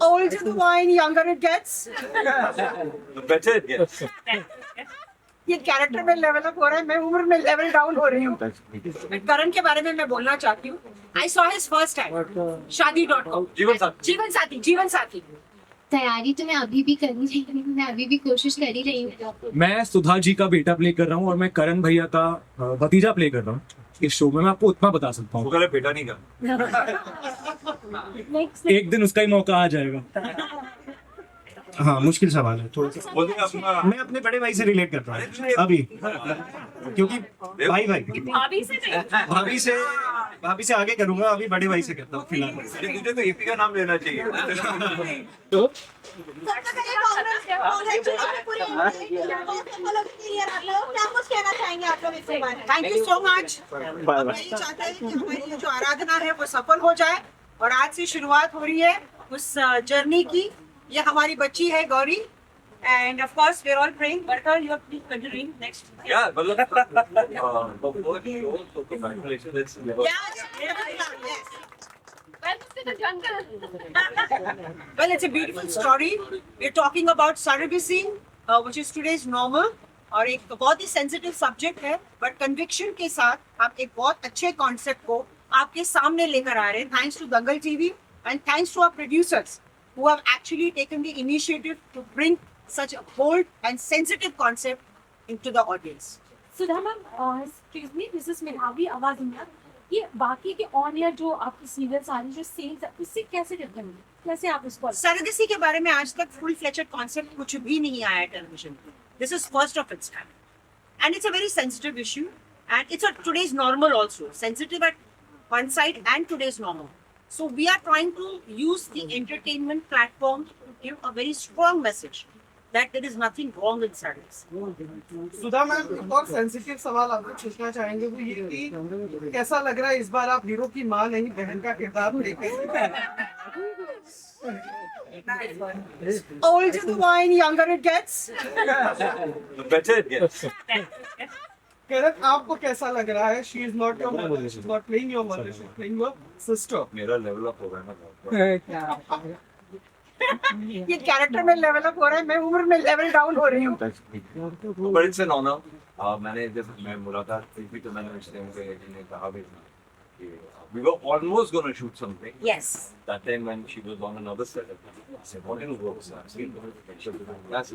Older the wine, younger it gets. The better it gets. ये character में level up हो रहा है, मैं उम्र में लेवल डाउन हो रही हूँ। करण के बारे में मैं बोलना चाहती हूँ। I saw his first time. Shaadi.com. जीवन साथी। तैयारी तो मैं अभी भी कर ही रही हूँ, मैं अभी भी कोशिश कर ही रही हूँ। मैं सुधा जी का बेटा प्ले कर रहा हूँ और मैं करण भैया का भतीजा प्ले कर रहा हूँ इस शो में। मैं आपको उतना बता सकता हूँ, वो कल बेटा नहीं का। एक दिन उसका ही मौका आ जाएगा। हाँ, मुश्किल सवाल है थोड़ा सा। बोलते हैं अपना मैं अपने बड़े भाई से रिलेट करता हूँ अभी, क्योंकि भाई भाभी से आगे करूंगा, अभी बड़े भाई से करता हूँ फिलहाल। तुझे तो एपी का नाम लेना चाहिए। Thank you so much. हम यही चाहते हैं कि हमारी ये जो आराधना है वो सफल हो जाए, और आज से शुरुआत हो रही है उस जर्नी की। ये हमारी बच्ची है Gauri, and of course we are all praying. बरकर you are please continuing next. Yeah, मतलब before the show, so congratulations. Let's never. Yes. Well, it's a beautiful story. We're talking about surrogacy, which is today's normal, और एक बहुत ही sensitive subject है, but conviction के साथ आप एक बहुत अच्छे concept को आपके सामने लेकर आ रहे हैं, thanks to Dangal TV and thanks to our producers who have actually taken the initiative to bring such a bold and sensitive concept into the audience. Sudha ma'am, excuse me, this is मेधावी आवाज India. ये बाकी के on air जो आपकी serials आ रही हैं, जो सेल्स है, उससे कैसे डिफरेंट है? कैसे आप इसको सरगसी के बारे में आज तक फुल फ्लेचड कॉन्सेप्ट कुछ भी नहीं आया है टेलीविजन पे। This is first of its kind and it's a very sensitive issue and it's a today's normal also, sensitive at one side and today's normal. So we are trying to use the entertainment platform to give a very strong message that there is nothing wrong in sadness. Sudha ma'am, एक और sensitive सवाल आपको पूछना चाहेंगे वो ये कि कैसा लग रहा है इस बार आप हीरो की मां नहीं बहन का किरदार प्ले कर रही हैं? Older the wine, younger it gets. The better it gets. करण, आपको कैसा लग रहा है? She is not your mother, she is not playing your mother, she is playing your sister. मेरा लेवल अप हो गया ना। ये कैरेक्टर में लेवल अप हो रहा है, मैं उम्र में लेवल डाउन हो रही हूँ. But it's an honor. मैंने जब मैं मुलाकात की थी तो मैंने उससे उनसे कहा भी था कि we were almost going to shoot something. Yes. That time when she was on another set, I said, "What in the world is that?" That's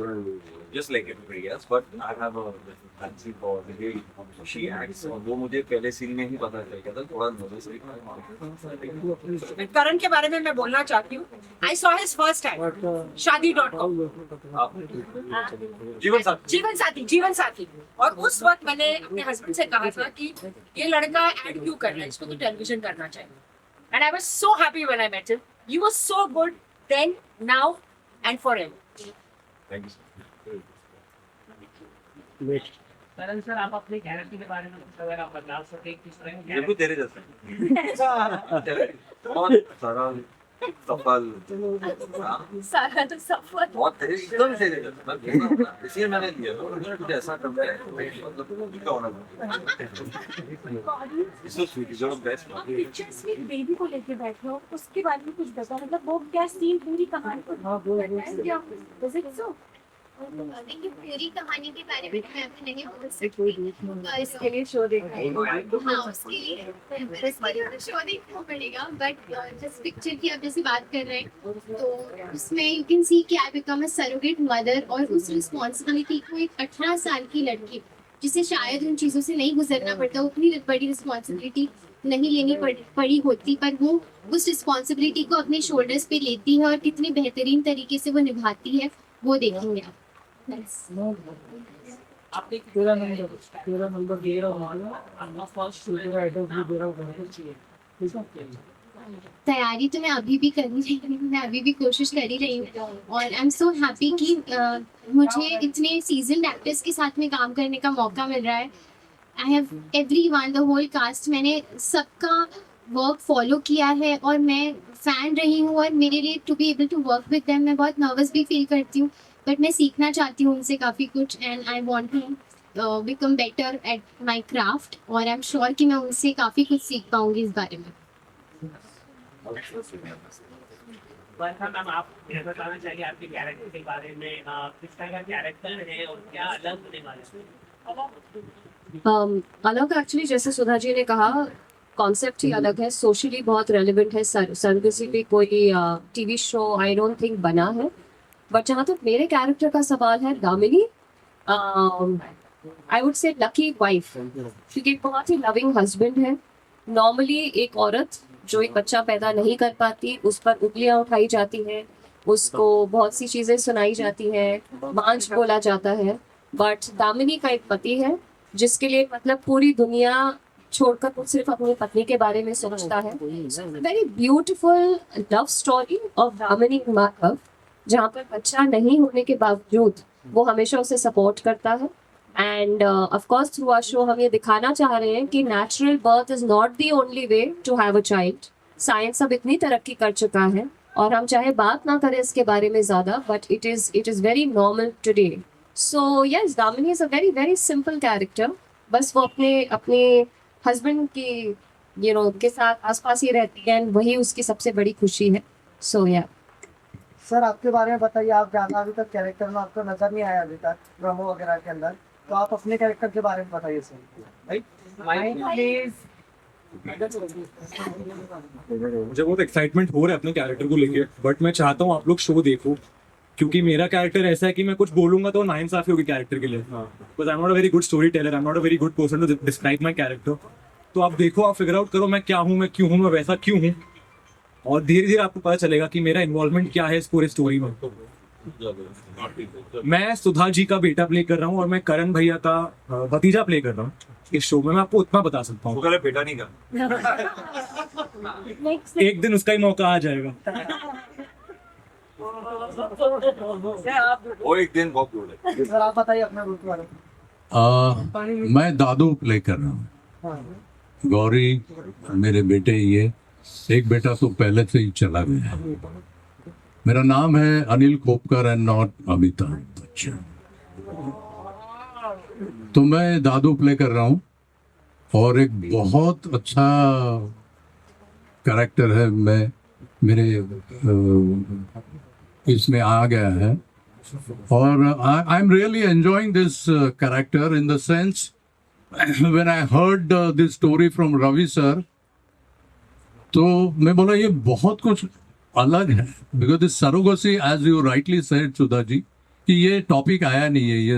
just like everybody else, but I have a fancy for the way she acts. और वो मुझे पहले scene में ही पता चल गया था, थोड़ा nervous भी था। करण के बारे में मैं बोलना चाहती हूँ. I saw his first time. Shaadi.com. जीवन साथी. और उस वक्त मैंने अपने हस्बैंड से कहा था कि ये लड़का ऐड क्यों कर रहा है, इसको तो टेलीविजन करना चाहिए. And I was so happy when I met him. You were so good then, now, and forever. Thank you, sir. Karan sir, आप अपने कैरेक्टर के बारे में कुछ अगर आप बता सके, किस तरह का बिल्कुल तेरे जैसा। बहुत सरल, सफल, सारा तो सफर बहुत तेरे एकदम तेरे जैसा। मैं बोल रहा हूँ ना, इसलिए मैंने लिया। कुछ ऐसा करते हैं, मतलब क्या होना चाहिए। It's so sweet, you're the best. आप पिक्चर्स में बेबी को लेके बैठे हो, उसके बारे में कुछ बताओ, मतलब वो क्या सीन, पूरी कहानी को क्या विजिट सो देखिए, पूरी कहानी के बारे में मैं अभी नहीं बोल सकती, इसके लिए शो देखना है। हाँ, उसके लिए तो शो देखना पड़ेगा, बट जिस पिक्चर की आप जैसे बात कर रहे हैं तो उसमें यू कैन सी कि I become a surrogate mother, और उस रिस्पॉन्सिबिलिटी को एक 18 साल की लड़की जिसे शायद उन चीज़ों से नहीं गुजरना पड़ता, उतनी बड़ी रिस्पॉन्सिबिलिटी नहीं लेनी पड़ी होती, पर वो उस रिस्पॉन्सिबिलिटी को अपने शोल्डर्स पे लेती है और कितनी बेहतरीन तरीके से वो निभाती है, वो देखेंगे आप. आपने तेरा नंबर दे रहा हूँ, अपना फर्स्ट शूटिंग आइटम भी दे रहा हूँ, ठीक है? तैयारी तो मैं अभी भी कर ही रही हूँ, मैं अभी भी कोशिश कर ही रही हूँ, और आई एम सो हैप्पी कि मुझे इतने सीजन एक्टर्स के साथ में काम करने का मौका मिल रहा है. I have everyone, the whole cast, मैंने सबका वर्क फॉलो किया है और मैं फ़ैन रही हूँ, और मेरे लिए to be able to work with them मैं बहुत नर्वस भी फील करती हूँ, बट मैं सीखना चाहती हूँ उनसे काफ़ी कुछ, and I want to become better at my craft, और आई एम श्योर कि मैं उनसे काफ़ी कुछ सीख पाऊँगी इस बारे में. वर्षा मैम, आप यह बताना चाहिए आपके कैरेक्टर के बारे में, किस तरह का कैरेक्टर है और क्या अलग होने वाला है? अलग एक्चुअली जैसे सुधा जी ने कहा, कॉन्सेप्ट ही अलग है, सोशली बहुत रेलिवेंट है। सर्विसी पे कोई TV show I don't think बना है। बट जहाँ तक मेरे कैरेक्टर का सवाल है, Damini I would say lucky wife, क्योंकि एक बहुत ही लविंग हस्बैंड है। नॉर्मली एक औरत जो एक बच्चा पैदा नहीं कर पाती, उस पर उंगलियां उठाई जाती हैं, उसको बहुत सी चीज़ें सुनाई जाती हैं, मांझ बोला जाता है। बट दामिनी का एक पति है जिसके लिए मतलब पूरी दुनिया छोड़कर वो सिर्फ अपनी पत्नी के बारे में सोचता है। Very beautiful love story of Damini and Madhav, जहाँ पर बच्चा नहीं होने के बावजूद वो हमेशा उसे सपोर्ट करता है। And of course through our show हम ये दिखाना चाह रहे हैं कि natural birth is not the only way to have a child. Science अब इतनी तरक्की कर चुका है और हम चाहे बात ना करें इसके बारे में ज़्यादा, but it is very normal today. So yes, Damini is a very very simple character. बस वो अपने हस्बैंड के साथ आसपास ही रहती है, वही उसकी सबसे बड़ी खुशी है। सो या सर, आपके बारे में बताइए, आप ज़्यादा अभी तक कैरेक्टर में आपको नजर नहीं आया अभी तक प्रोमो वगैरह के अंदर, तो आप अपने कैरेक्टर के बारे में बताइए सर। मुझे बहुत एक्साइटमेंट हो रहा है अपने कैरेक्टर को लेके, बट मैं चाहता हूँ आप लोग शो देखो, क्योंकि मेरा कैरेक्टर ऐसा है कि मैं कुछ बोलूंगा तो नाइंसाफी होगी कैरेक्टर के लिए। Because I am not a very good story teller, I am not a very good person to describe my character. तो आप देखो, आप फिगर आउट करो मैं क्या हूँ, मैं क्यों हूँ, मैं वैसा क्यों हूँ, और धीरे धीरे आपको पता चलेगा कि मेरा इन्वॉल्वमेंट क्या है इस पूरे स्टोरी में। मैं सुधा जी का बेटा प्ले कर रहा हूँ और मैं करण भैया का भतीजा प्ले कर रहा हूँ इस शो में। मैं आपको उतना बता सकता हूँ, वो बेटा नहीं का एक दिन उसका ही मौका आ जाएगा। वो एक दिन बहुत दूर है। सर, आप बताइए अपना रूप के बारे में। मैं दादू प्ले कर रहा हूँ। गौरी मेरे बेटे, ये एक बेटा तो पहले से ही चला गया। मेरा नाम है अनिल खोपकर एंड नॉट अमिताभ बच्चन। तो मैं दादू प्ले कर रहा हूँ और एक बहुत अच्छा कैरेक्टर है, मैं मेरे इसमें आ गया है। और I am really enjoying this character in the sense when I heard this story from Ravi sir, तो मैं बोला ये बहुत कुछ अलग है। Because this surrogacy, as you rightly said Sudha ji, कि ये टॉपिक आया नहीं है, ये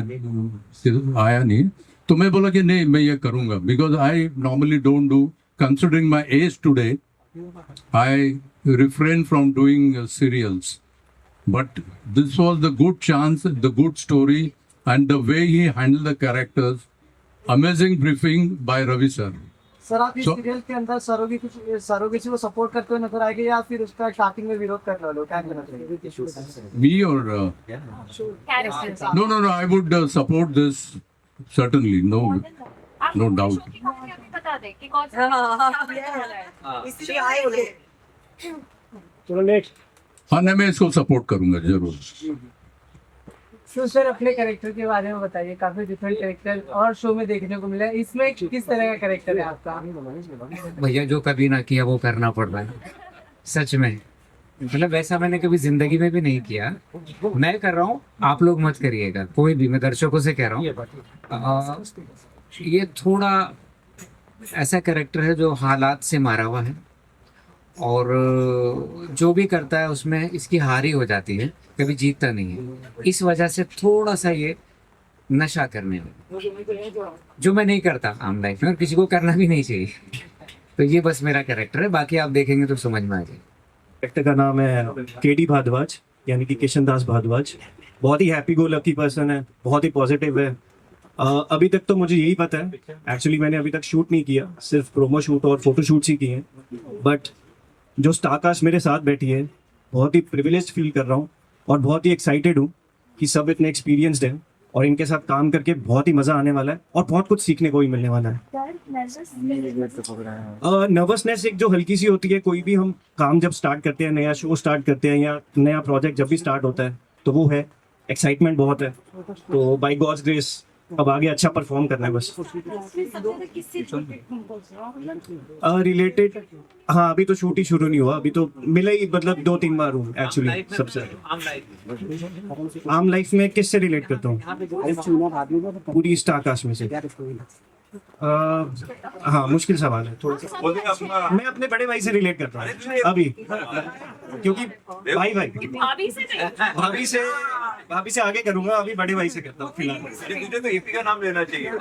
आया नहीं है। तो मैं बोला कि नहीं, मैं ये करूँगा। Because I normally don't do, considering my age today, I refrain from doing serials. But this was the good chance, the good story, and the way he handled the characters. Amazing briefing by Ravi sir. Sir, आप इस serial के अंदर surrogacy को support करते हुए नजर आएंगे या फिर उसका स्टार्टिंग में विरोध कर रहे हो, क्या कहना चाहिए? Me or character no, I would support this certainly. No doubt. बता दे कि कौन सा इसलिए आए होंगे। चलो नेक्स्ट। हाँ, मैं इसको सपोर्ट करूंगा जरूर। तो सर, अपने कैरेक्टर के बारे में बताइए। काफी डिफरेंट कैरेक्टर और शो में देखने को मिला है, इसमें किस तरह का कैरेक्टर है आपका? भैया जो कभी ना किया वो करना पड़ रहा है, सच में। मतलब वैसा मैंने कभी जिंदगी में भी नहीं किया। मैं कर रहा हूँ, आप लोग मत करिएगा कोई भी, मैं दर्शकों से कह रहा हूँ। ये थोड़ा ऐसा कैरेक्टर है जो हालात से मारा हुआ है, और जो भी करता है उसमें इसकी हार ही हो जाती है, कभी जीतता नहीं है। इस वजह से थोड़ा सा ये नशा करने में, जो मैं नहीं करता आम लाइफ में और किसी को करना भी नहीं चाहिए। तो ये बस मेरा कैरेक्टर है, बाकी आप देखेंगे तो समझ में आ जाएगा। कैरेक्टर का नाम है केडी भारद्वाज, यानी कि किशन दास भारद्वाज। बहुत ही हैप्पी गो लकी पर्सन है, बहुत ही पॉजिटिव है। अभी तक तो मुझे यही पता है, एक्चुअली मैंने अभी तक शूट नहीं किया, सिर्फ प्रोमो शूट और फोटो शूट्स ही किए हैं। बट जो स्टारकास्ट मेरे साथ बैठी है, बहुत ही प्रिविलेज फील कर रहा हूँ और बहुत ही एक्साइटेड हूँ कि सब इतने एक्सपीरियंसड हैं और इनके साथ काम करके बहुत ही मज़ा आने वाला है और बहुत कुछ सीखने को भी मिलने वाला है। नर्वसनेस एक जो हल्की सी होती है, कोई भी हम काम जब स्टार्ट करते हैं, नया शो स्टार्ट करते हैं या नया प्रोजेक्ट जब भी स्टार्ट होता है, तो वो है एक्साइटमेंट बहुत है। तो बाय गॉड्स ग्रेस अब आगे अच्छा परफॉर्म करना है बस। रिलेटेड हाँ, अभी तो शूट ही शुरू नहीं हुआ, अभी तो मिला ही मतलब 2-3 बार हूँ एक्चुअली सबसे। आम लाइफ में किससे रिलेट करता हूँ? पूरी स्टार कास्ट में से हाँ, मुश्किल सवाल है थोड़ा सा। मैं अपने बड़े भाई से रिलेट करता हूँ अभी, क्योंकि भाई भाभी से आगे करूंगा, अभी बड़े भाई से करता हूँ फिलहाल। मुझे तो एपी का नाम लेना चाहिए।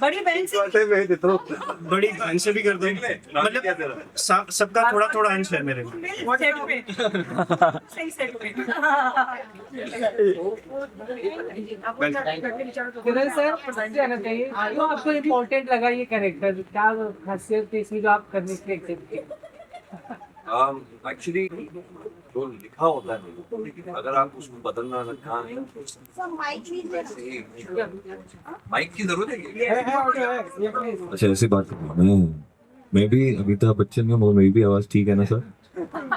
बड़ी बहन से बड़ी बहन से भी कर दो, मतलब सबका थोड़ा थोड़ा अंश है मेरे में। सही सेट पे। किरण सर पसंद आना चाहिए, तो आपको इम्पोर्टेंट लगा ये कैरेक्टर, क्या खासियत थी इसकी जो आप करने के लिए एक्सेप्ट किए? एक्चुअली जो लिखा होता है, अगर आप उसको बदलना न चाहें, माइक की जरूरत है। अच्छा ऐसी बात मैं भी अमिताभ बच्चन का मेरी भी आवाज ठीक है ना सर?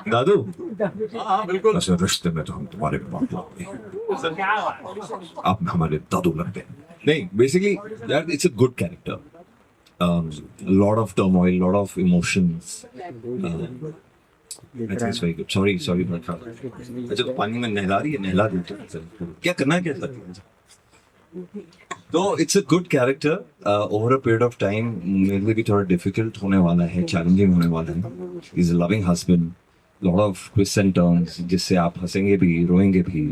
दादू हाँ बिल्कुल। अच्छा रिश्ते में तो हम तुम्हारे बाप लगते हैं, आप हमारे दादू लगते हैं। नहीं basically that it's a good character, lot of turmoil, lot of emotions. I think it's very good. Sorry but अच्छा तो पानी में नहला रही है, नहला दो तो क्या करना है क्या सर? तो it's a good character. Over a period of time मेरे लिए भी थोड़ा डिफिकल्ट होने वाला है, चैलेंजिंग होने वाला है। Is a loving husband, lot of twist and turns जिससे आप हंसेंगे भी रोएंगे भी,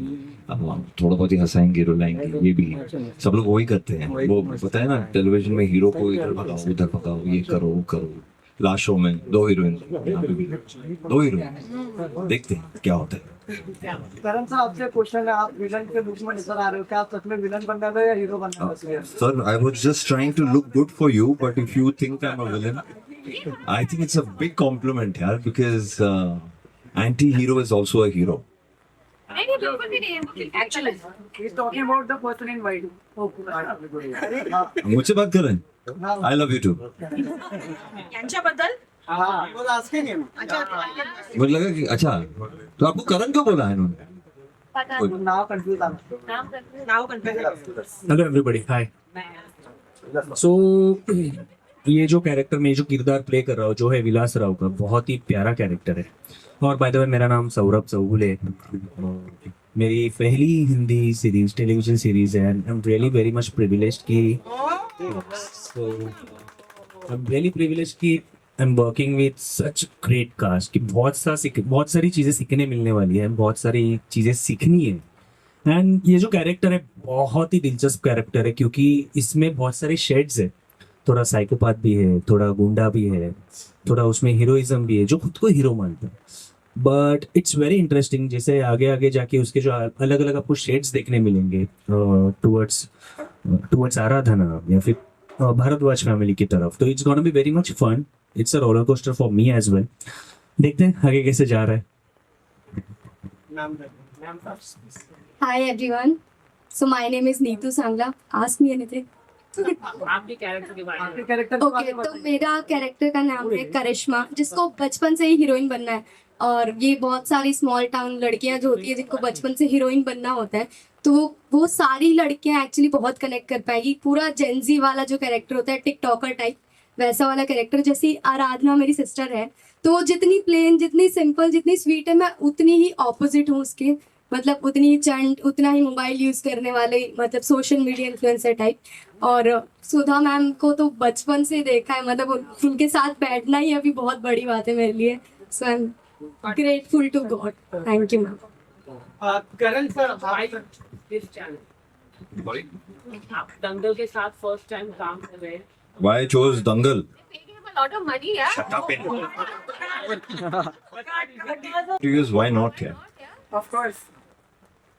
थोड़ा बहुत ही हंसाएंगे रुलाएंगे, ये भी सब लोग वही करते हैं। वो पता है ना, टेलीविजन में हीरो को इधर भगाओ उधर भगाओ, ये करो वो करो। लास्ट शो में 2 हीरोइन, 2 हीरोइन, देखते हैं क्या होता है। करण साहब आपसे क्वेश्चन है, आप विलन के रूप में नजर आ रहे हो, क्या आप सच में विलन बनना था या हीरो बनना था? Sir, I was just trying to look good for you, but if you think I'm a villain, I think it's a big compliment, yaar, because anti-hero is also a hero. Actually, he's talking about the person in white. मुझसे बात कर रहे हैं? I love you too. यांच्याबद्दल हाँ, वो asking him. अच्छा मुझे लगा कि अच्छा तो आपको करण क्यों बोला है इन्होंने? Now confused I'm. Now confuse. Hello everybody, hi. So ये जो कैरेक्टर में जो किरदार प्ले कर रहा हूँ जो है विलास राव का, बहुत ही प्यारा कैरेक्टर है। और बाय द वे मेरा नाम सौरभ चौगुले, मेरी पहली हिंदी सीरीज, टेलीविजन सीरीज है। I am really very much privileged कि I am working with such great cast कि बहुत सारी चीज़ें सीखने मिलने वाली है, बहुत सारी चीज़ें सीखनी है। एंड ये जो कैरेक्टर है बहुत ही दिलचस्प कैरेक्टर है, क्योंकि इसमें बहुत सारे शेड्स है, थोड़ा साइकोपाथ भी है, थोड़ा गुंडा भी है, थोड़ा उसमें हीरोइज्म भी है, जो खुद को हीरो मानता है। बट इट्स वेरी इंटरेस्टिंग, जैसे आगे आगे जाके उसके जो अलग अलग आपको शेड्स देखने मिलेंगे टुवर्ड्स आराधना या फिर भारद्वाज फैमिली की तरफ, तो it's gonna be very much fun. It's a roller coaster for me as well. देखते हैं आगे कैसे जा रहा है। Hi everyone. So my name is Neetu Sangla. Ask me anything. आपके कैरेक्टर के बारे में। कैरेक्टर ओके तो मेरा कैरेक्टर का नाम है करिश्मा, जिसको बचपन से ही हीरोइन बनना है। और ये बहुत सारी स्मॉल टाउन लड़कियां जो होती है जिनको बचपन से हीरोइन बनना होता है, तो वो सारी लड़कियां एक्चुअली बहुत कनेक्ट कर पाएगी। पूरा जेंजी वाला जो कैरेक्टर होता है, टिकटॉकर टाइप वैसा वाला कैरेक्टर। जैसी आराधना मेरी सिस्टर है, तो वो जितनी प्लेन, जितनी सिंपल, जितनी स्वीट है, मैं उतनी ही ऑपोजिट हूँ उसके। मतलब उतनी ही चंड, उतना ही मोबाइल यूज़ करने वाले, मतलब सोशल मीडिया इन्फ्लुएंसर टाइप। और सुधा मैम को तो बचपन से देखा है, मतलब उनके साथ बैठना ही अभी बहुत बड़ी बात है मेरे लिए। So I am grateful to God. Thank you ma'am. Karan sir इस चैनल आप दंगल के साथ फर्स्ट टाइम काम कर रहे हैं। Why I chose Dangal? lot of money, yeah. Shut up. Because why not? Yeah. of course.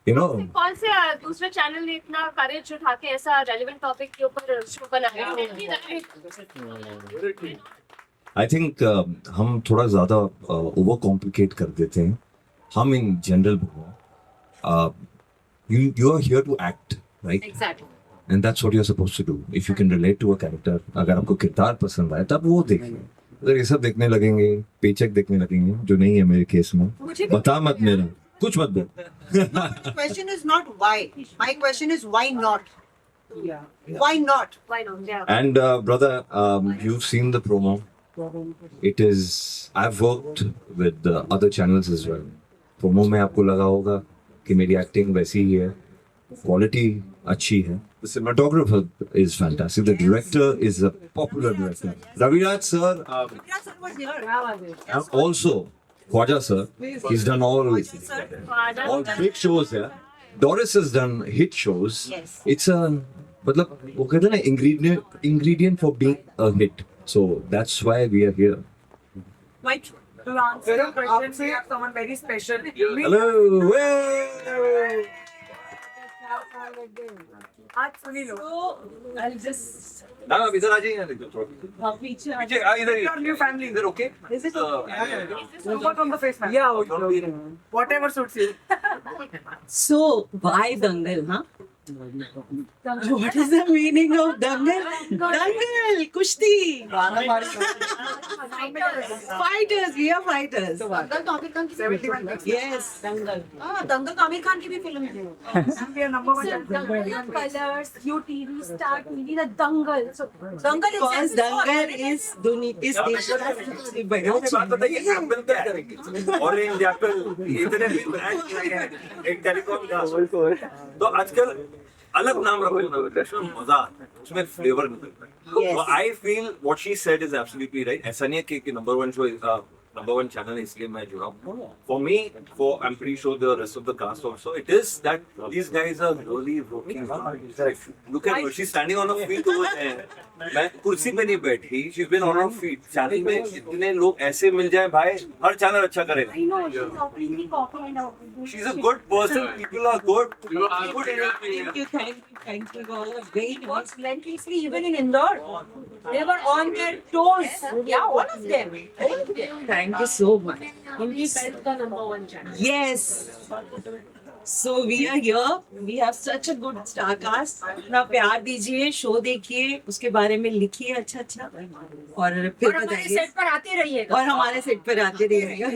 You know. कौन से दूसरे चैनल ने इतना करेज उठा के ऐसा रेलेवेंट टॉपिक के ऊपर शो बनाया? I think हम थोड़ा ज़्यादा ओवर कॉम्प्लिकेट कर देते हैं। हम in general you are here to act, right? Exactly. And that's what you're supposed to do. If you can relate to a character, अगर आपको किरदार पसंद आए तब वो देखिए। अगर ये सब देखने लगेंगे, पेचेक देखने लगेंगे, जो नहीं है मेरे केस में, बता मत मेरा। कुछ मत बोल. The question is not why. My question is why not? Yeah. Why not? Why not? Yeah. And brother, you've seen the promo. It is. I've worked with other channels as well. Promo में आपको लगा होगा कि मेरी acting वैसी ही है, quality अच्छी है. The cinematographer is fantastic. The director is a popular director. Raviraj sir, Raviraj sir was here. and also Khwaja sir. He's done all big shows here. Doris has done hit shows. Yes. It's a मतलब वो कहते हैं ना ingredient for being a hit. So that's why we are here. My To answer your question, we have someone very special. Hello. Hey. आज सुनी लो. So I'll just ना इधर आ जाइए पीछे पीछे इधर Your new family. इधर okay Is it okay? Just Work on the face, man. Yeah, whatever suits you. So why Dangal, huh? What is the meaning of Dangal? Dangal, Kushti. Fighters, we are fighters. दंगल तो आमिर खान की 71. Yes, Dangal. दंगल तो आमिर खान की भी film है. We are number one. Dangal colors, you TV, Star TV, the Dangal. So Dangal because Dangal is देश की बात बताइए एप्पल क्या करेंगे ऑरेंज एप्पल इतने ब्रांड एक टेलीकॉम का तो आजकल अलग नाम रखो ना उसमें मजा आता है उसमें फ्लेवर निकलता है तो I feel what she said is absolutely right ऐसा नहीं है कि नंबर 1 शो नंबर 1 चैनल इसलिए मैं जुड़ा हूँ for me for I am pretty sure the rest of the cast also it is that these guys are really working look at she standing on a feet over there मैं कुर्सी पे नहीं बैठी she been on her feet channel में इतने लोग ऐसे मिल जाए भाई हर चैनल अच्छा करेगा I know she's completely copy and she is a good person people are good good Thank you all. They worked relentlessly even in Indore. They were on their toes. Yeah, all of them. Thank you so much. Hindi felt the number 1 channel. Yes. So we are here. We have such a good star cast. अपना प्यार दीजिए, show देखिए, उसके बारे में लिखिए अच्छा अच्छा और फिर बताइए. सेट पर आते रहिएगा. और हमारे सेट पर आते रहिएगा.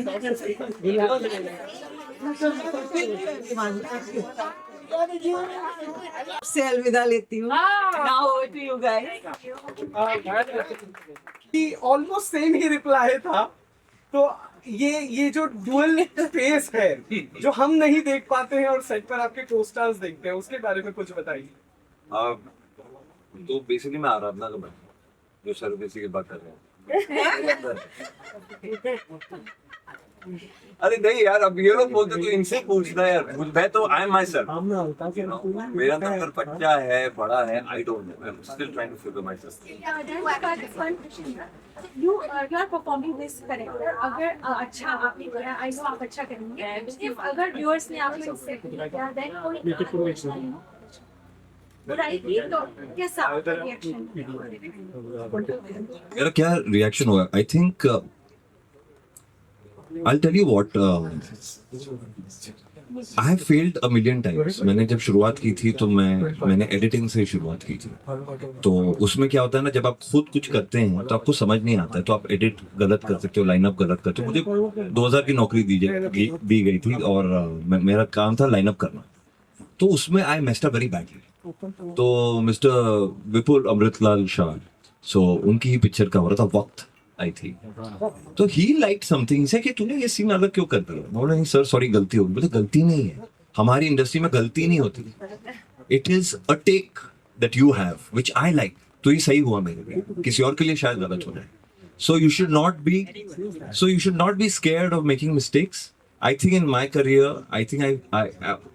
से अलविदा लेती हूँ. Now over to you guys. कि ऑलमोस्ट सेम ही रिप्लाई था. तो ये जो डुअल फेस है जो हम नहीं देख पाते हैं और सेट पर आपके को स्टार्स देखते हैं उसके बारे में कुछ बताइए. तो बेसिकली मैं आराधना का बन जो सर्विस की बात कर रहे हैं अरे नहीं यार अब ये लोग बोलते तो इनसे पूछना यार मैं तो आई एम माय सेल्फ मेरा नंबर बच्चा है बड़ा है I don't know I am still trying to figure myself You are performing this character. अगर अच्छा आपने किया, I know आप अच्छा करेंगे. If अगर viewers ने आपको accept किया, then कोई बुराई की तो कैसा reaction? मेरा क्या रिएक्शन होगा I think I tell you what I have failed a million times. मैंने जब शुरुआत की थी तो मैंने एडिटिंग से शुरुआत की थी. तो उसमें क्या होता है ना जब आप खुद कुछ करते हैं तो आपको समझ नहीं आता है तो आप एडिट गलत कर सकते हो लाइनअप गलत करते हो. मुझे 2000 की नौकरी दी गई थी और मेरा काम था लाइनअप करना. तो उसमें आई मेस्ड अप वेरी बैडली. तो मिस्टर विपुल अमृतलाल शाह सो उनकी ही पिक्चर का हो रहा था वक्त आई थी. तो ही लाइक समथिंग से कि तूने ये सीन अलग क्यों कर दिया. बोला नहीं सर सॉरी गलती हो गई. बोले गलती नहीं है हमारी इंडस्ट्री में गलती नहीं होती. It is a take that you have which I like. तो ये सही हुआ मेरे लिए किसी और के लिए शायद गलत हो जाए. So you should not be scared of making mistakes. I think in my career I think I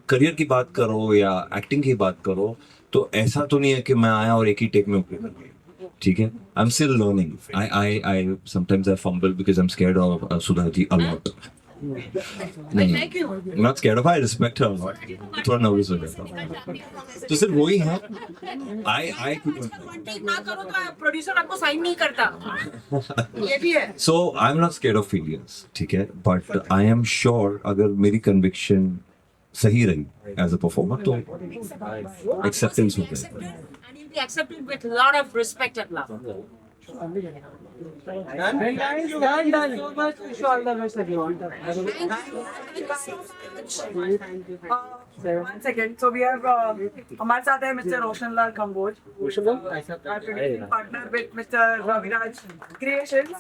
career की बात करो या एक्टिंग की बात करो तो ऐसा तो नहीं है कि मैं आया और एक ही टेक में ओके कर दिया. ठीक है I am still learning. I sometimes I fumble because I am scared of Sudha ji a lot. Not scared of I respect her lot. थोड़ा नर्वस हो जाता हूँ तो सिर्फ वही है. आई ना करो तो प्रोड्यूसर आपको साइन नहीं करता. ये भी है. So I am not scared of failures. ठीक है बट आई एम श्योर अगर मेरी कन्विक्शन सही रही एज अ परफॉर्मर तो एक्सेप्टेंस हो जाएगा. And you'll be accepted with a lot of respect at last. One second. So we have हमारे साथ है Mr. Roshan Lal Kamboj, partner with Mr. Raviraj Creations.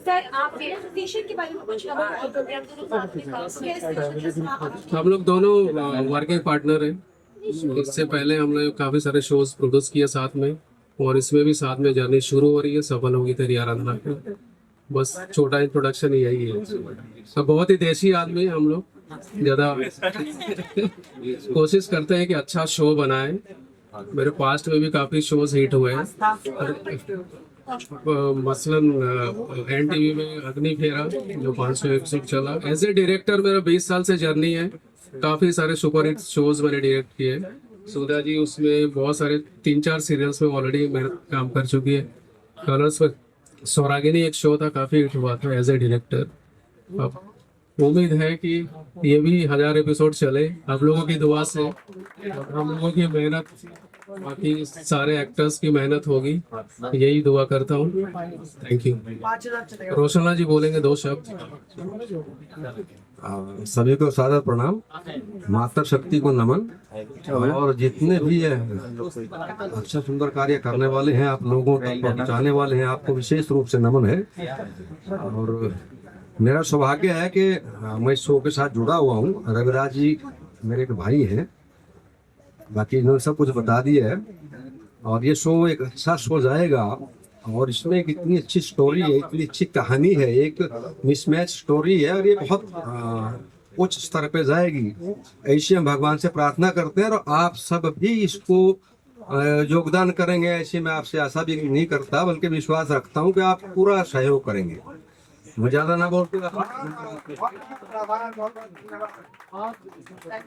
Sir आप स्टेशन के बारे में कुछ हम लोग दोनों वर्किंग पार्टनर हैं। इससे पहले हमने काफ़ी सारे शोज प्रोड्यूस किए साथ में, और इसमें भी साथ में जर्नी शुरू हो रही है। सफल होगी तेरी आराधना की, बस छोटा इंट्रोडक्शन ही यही है। सब बहुत ही देसी आदमी हैं हम लोग, ज़्यादा कोशिश करते हैं कि अच्छा शो बनाएं। मेरे पास्ट में भी काफ़ी शोज हिट हुए हैं, मसलन NTV में अग्नि फेरा जो 500 एपिसोड चला। एज ए डायरेक्टर मेरा 20 साल से जर्नी है, काफ़ी सारे सुपर हिट शोज मैंने डायरेक्ट किए। सुधा जी उसमें बहुत सारे 3-4 सीरियल्स में ऑलरेडी मेरे काम कर चुकी है। कलर्स पर सौरागिनी एक शो था, काफ़ी हिट हुआ था एज ए डायरेक्टर। अब उम्मीद है कि ये भी 1000 एपिसोड चले आप लोगों की दुआ से, हम लोगों की मेहनत, बाकी सारे एक्टर्स की मेहनत होगी, यही दुआ करता हूँ। Thank you. रोशनला जी बोलेंगे 2 शब्द। सभी को सादर प्रणाम, माता शक्ति को नमन, और जितने भी अच्छा सुंदर कार्य करने वाले हैं, आप लोगों तक पहुंचाने वाले हैं, आपको विशेष रूप से नमन है। और मेरा सौभाग्य है कि मैं इस शो के साथ जुड़ा हुआ हूँ। रविराज जी मेरे एक भाई हैं, बाकी इन्होंने सब कुछ बता दिया है। और ये शो एक अच्छा शो जाएगा, और इसमें एक इतनी अच्छी स्टोरी है, इतनी अच्छी कहानी है, एक मिसमैच स्टोरी है, और ये बहुत उच्च स्तर पे जाएगी, ऐसे हम भगवान से प्रार्थना करते हैं। और आप सब भी इसको योगदान करेंगे, ऐसे मैं आपसे आशा भी नहीं करता, बल्कि विश्वास रखता हूँ कि आप पूरा सहयोग करेंगे। मैं ज़्यादा ना बोलते।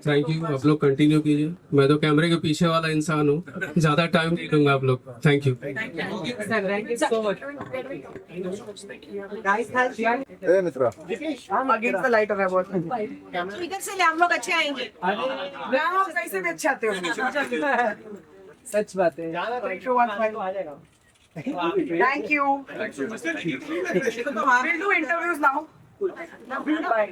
थैंक यू, आप लोग कंटिन्यू कीजिए। मैं तो कैमरे के पीछे वाला इंसान हूँ, ज़्यादा टाइम नहीं लूँगा आप लोग। Thank you. इधर से ले, हम लोग अच्छे आएंगे। कैसे भी अच्छे आते हो। सच बात है। Thank you. We'll do interviews now. Bye.